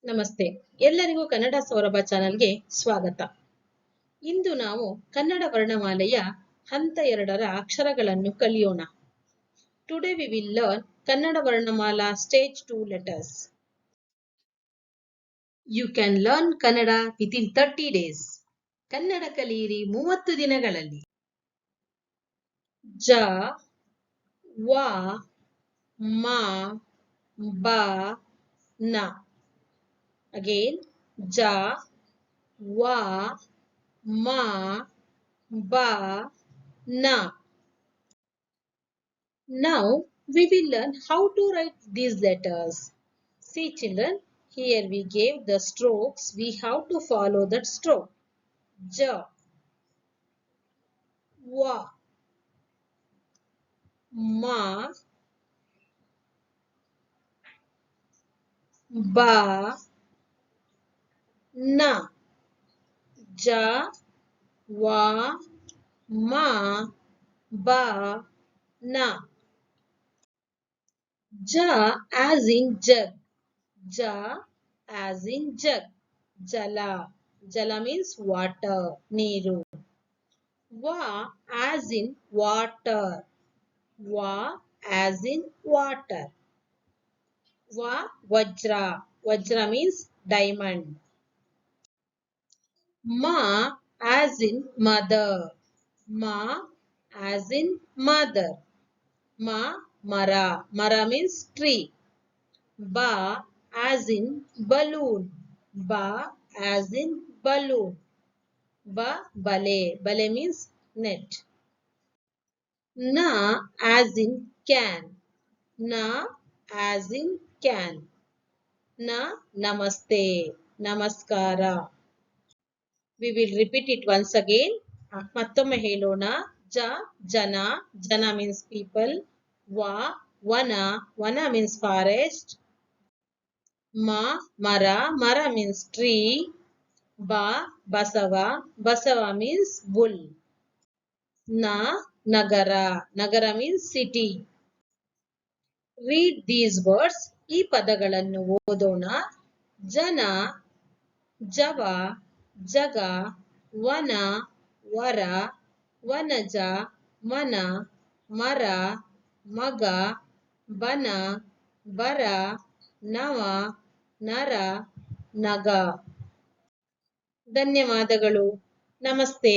ನಮಸ್ತೆ. ಎಲ್ಲರಿಗೂ ಕನ್ನಡ ಸೌರಭ ಚಾನೆಲ್ಗೆ ಸ್ವಾಗತ. ಇಂದು ನಾವು ಕನ್ನಡ ವರ್ಣಮಾಲೆಯ ಹಂತ 2ರ ಅಕ್ಷರಗಳನ್ನು ಕಲಿಯೋಣ. Today we will learn Kannada Varnamala stage 2 letters. You can learn Kannada within 30 days. Kannada ಕಲಿಯಿರಿ 30 ದಿನಗಳಲ್ಲಿ. ಜ, ವ, ಮ, ಬ, ನ. Again, ja, wa, ma, ba, na. Now we will learn how to write these letters. See children, here we gave the strokes. We have to follow that stroke. Ja, wa, ma, ba, na. Ja, wa, ma, ba, na. Ja as in jug. Ja as in jug. Jala. Jala means water. Neeru. Va as in water. Va as in water. Va Vajra. Vajra means diamond. Ma as in mother. Ma as in mother. Ma Mara. Mara means tree. Ba as in balloon. Ba as in balloon. Ba Bale. Bale means net. Na as in can. Na as in can. Na Namaste. Namaskara. We will repeat it once again. ಮತ್ತೊಮ್ಮೆ ಹೇಳೋಣ. ಜ ಜನ. ಜನ means people. ವ ವನ. ವನ means forest. ಮ ಮರ. ಮರ means tree. ಬ ಬಸವ. Basava means bull. ನ ನಗರ. ನಗರ means city. Read these words. ಈ ಪದಗಳನ್ನು ಓದೋಣ. ಜನ, ಜವ, ಜಗ, ವನ, ವರ, ವನಜ, ಮನ, ಮರ, ಮಗ, ಬನ, ಬರ, ನವ, ನರ, ನಗ. ಧನ್ಯವಾದಗಳು. ನಮಸ್ತೆ.